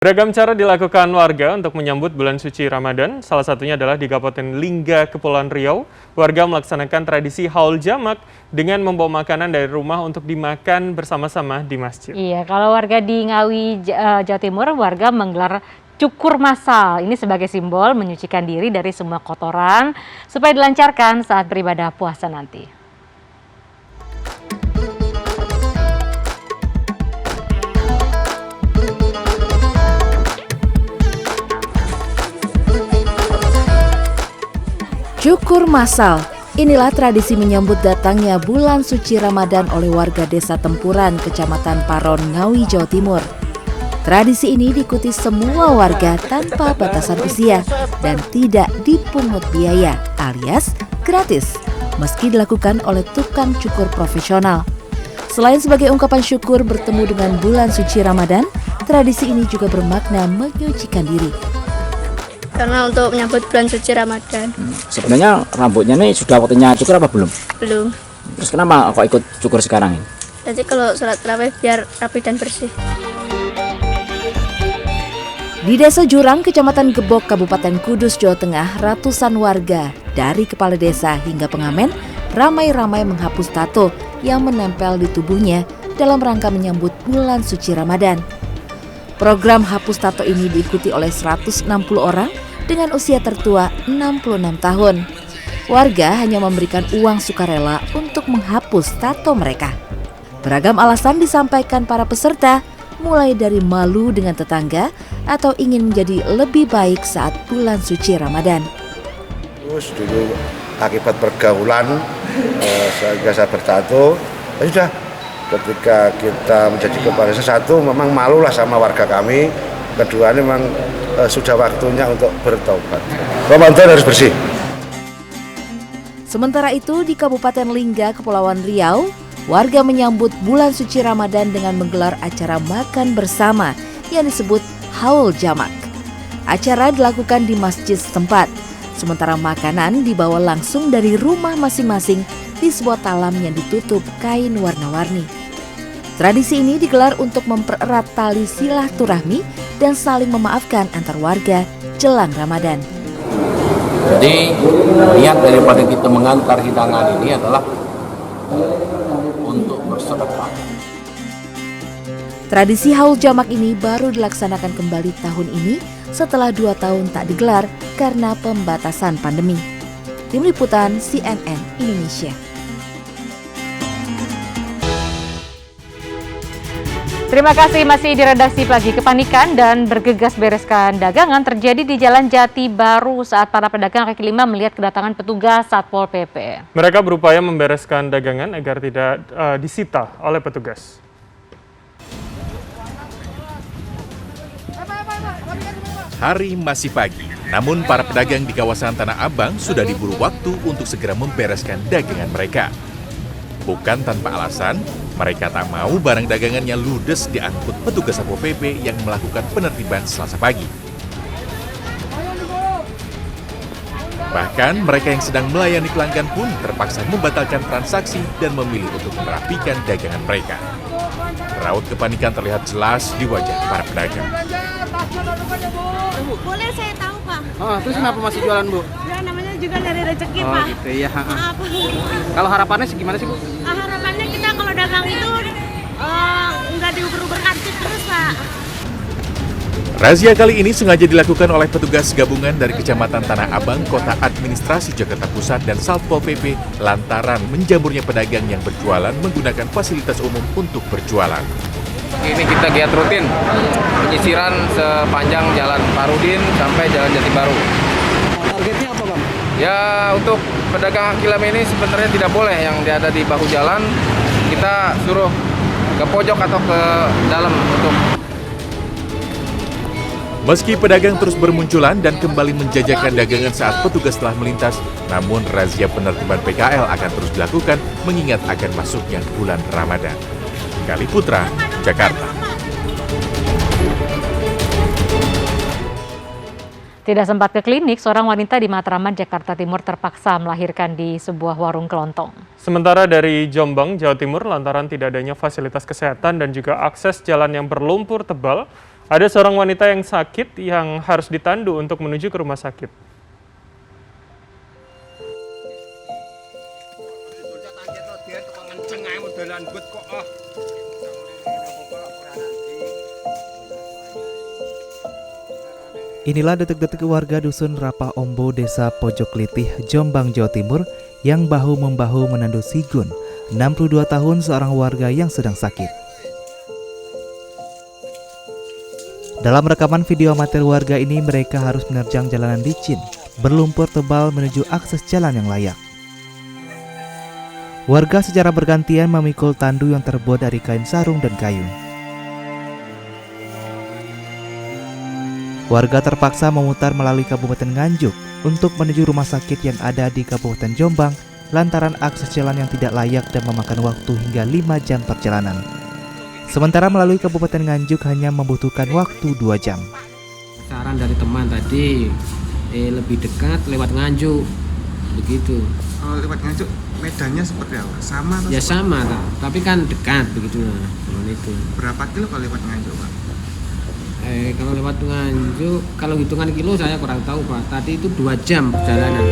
Beragam cara dilakukan warga untuk menyambut bulan suci Ramadan. Salah satunya adalah di Kabupaten Lingga, Kepulauan Riau. Warga melaksanakan tradisi haul jamak dengan membawa makanan dari rumah untuk dimakan bersama-sama di masjid. Iya, kalau warga di Ngawi, Jawa Timur, warga menggelar cukur massal. Ini sebagai simbol menyucikan diri dari semua kotoran supaya dilancarkan saat beribadah puasa nanti. Cukur massal, inilah tradisi menyambut datangnya bulan suci Ramadan oleh warga desa Tempuran, Kecamatan Paron, Ngawi, Jawa Timur. Tradisi ini diikuti semua warga tanpa batasan usia dan tidak dipungut biaya alias gratis, meski dilakukan oleh tukang cukur profesional. Selain sebagai ungkapan syukur bertemu dengan bulan suci Ramadan, tradisi ini juga bermakna menyucikan diri. Karena untuk menyambut bulan suci Ramadan. Sebenarnya rambutnya nih sudah waktunya cukur apa belum? Belum. Terus kenapa kok ikut cukur sekarang ini? Jadi kalau sholat tarawih biar rapi dan bersih. Di Desa Jurang, Kecamatan Gebok, Kabupaten Kudus, Jawa Tengah, ratusan warga dari kepala desa hingga pengamen ramai-ramai menghapus tato yang menempel di tubuhnya dalam rangka menyambut bulan suci Ramadan. Program hapus tato ini diikuti oleh 160 orang dengan usia tertua 66 tahun. Warga hanya memberikan uang sukarela untuk menghapus tato mereka. Beragam alasan disampaikan para peserta, mulai dari malu dengan tetangga atau ingin menjadi lebih baik saat bulan suci Ramadan. Terus dulu akibat pergaulan sehingga saya bertato, ya sudah ketika kita menjadi kepala desa, satu memang malulah sama warga kami, kedua ini memang sudah waktunya untuk bertobat. Ramadan harus bersih. Sementara itu di Kabupaten Lingga, Kepulauan Riau, warga menyambut bulan suci Ramadan dengan menggelar acara makan bersama yang disebut haul jamak. Acara dilakukan di masjid setempat, sementara makanan dibawa langsung dari rumah masing-masing di sebuah talam yang ditutup kain warna-warni. Tradisi ini digelar untuk mempererat tali silaturahmi dan saling memaafkan antar warga jelang Ramadan. Jadi niat daripada kita mengantar hidangan ini adalah untuk bersedekah. Tradisi haul jamak ini baru dilaksanakan kembali tahun ini setelah 2 tahun tak digelar karena pembatasan pandemi. Tim Liputan CNN Indonesia. Terima kasih, masih di redaksi Pagi. Kepanikan dan bergegas bereskan dagangan terjadi di Jalan Jati Baru saat para pedagang kaki lima melihat kedatangan petugas Satpol PP. Mereka berupaya membereskan dagangan agar tidak disita oleh petugas. Hari masih pagi, namun para pedagang di kawasan Tanah Abang sudah diburu waktu untuk segera membereskan dagangan mereka. Bukan tanpa alasan, mereka tak mau barang dagangannya ludes diangkut petugas Satpol PP yang melakukan penertiban Selasa pagi. Bahkan mereka yang sedang melayani pelanggan pun terpaksa membatalkan transaksi dan memilih untuk merapikan dagangan mereka. Raut kepanikan terlihat jelas di wajah para pedagang. Boleh saya tahu, Pak? Oh, terus kenapa masih jualan, Bu? Ya, namanya juga dari rezeki, Oh, Pak. gitu ya. Maaf. Kalau harapannya sih gimana sih, Bu? Harapannya kita kalau dagang itu nggak diuber-uber karcis terus, Pak. Razia kali ini sengaja dilakukan oleh petugas gabungan dari Kecamatan Tanah Abang, Kota Administrasi Jakarta Pusat dan Satpol PP lantaran menjamurnya pedagang yang berjualan menggunakan fasilitas umum untuk berjualan. Ini kita giat rutin penyisiran sepanjang Jalan Parudin sampai Jalan Jati Baru. Targetnya apa, Bang? Ya, untuk pedagang kaki lima ini sebenarnya tidak boleh yang ada di bahu jalan, kita suruh ke pojok atau ke dalam untuk. Meski pedagang terus bermunculan dan kembali menjajakan dagangan saat petugas telah melintas, namun razia penertiban PKL akan terus dilakukan mengingat akan masuknya bulan Ramadan. Gali Putra, Jakarta. Tidak sempat ke klinik, seorang wanita di Matraman, Jakarta Timur terpaksa melahirkan di sebuah warung kelontong. Sementara dari Jombang, Jawa Timur, lantaran tidak adanya fasilitas kesehatan dan juga akses jalan yang berlumpur tebal, Ada seorang wanita yang sakit yang harus ditandu untuk menuju ke rumah sakit. Inilah detik-detik warga Dusun Rapah Ombo, Desa Pojok Litih, Jombang, Jawa Timur yang bahu-membahu menandu Sigun, 62 tahun, seorang warga yang sedang sakit. Dalam rekaman video amatir warga ini, mereka harus menerjang jalanan licin, berlumpur tebal menuju akses jalan yang layak. Warga secara bergantian memikul tandu yang terbuat dari kain sarung dan kayu. Warga terpaksa memutar melalui Kabupaten Nganjuk untuk menuju rumah sakit yang ada di Kabupaten Jombang lantaran akses jalan yang tidak layak dan memakan waktu hingga 5 jam perjalanan. Sementara melalui Kabupaten Nganjuk hanya membutuhkan waktu 2 jam. Saran dari teman tadi lebih dekat lewat Nganjuk, begitu. Lewat Nganjuk medannya seperti apa? Sama atau ya sama, tapi kan dekat begitu. Itu. Berapa kilo kalau lewat Nganjuk, Pak? Kalau lewat Nganjuk, kalau hitungan kilo saya kurang tahu, Pak. Tadi itu 2 jam perjalanan.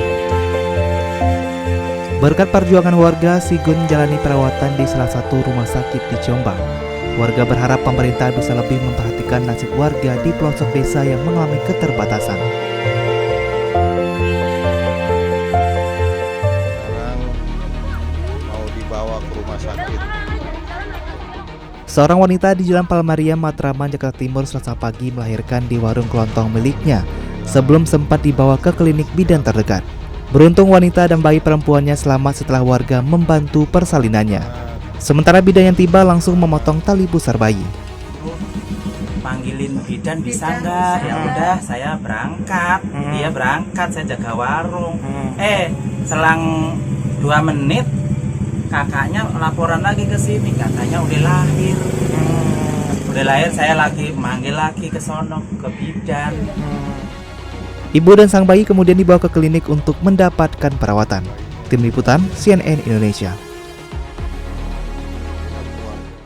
Berkat perjuangan warga, Sigun menjalani perawatan di salah satu rumah sakit di Jombang. Warga berharap pemerintah bisa lebih memperhatikan nasib warga di pelosok desa yang mengalami keterbatasan. Sekarang mau dibawa ke rumah sakit. Seorang wanita di Jalan Palmaria, Matraman, Jakarta Timur Selasa pagi melahirkan di warung kelontong miliknya sebelum sempat dibawa ke klinik bidan terdekat. Beruntung wanita dan bayi perempuannya selamat setelah warga membantu persalinannya. Sementara bidan yang tiba langsung memotong tali pusar bayi. Panggilin bidan bisa nggak? Ya udah, saya berangkat. Dia berangkat, saya jaga warung. Selang 2 menit kakaknya laporan lagi ke sini, katanya udah lahir. Udah lahir, saya lagi manggil lagi ke sono, ke bidan. Ibu dan sang bayi kemudian dibawa ke klinik untuk mendapatkan perawatan. Tim Liputan CNN Indonesia.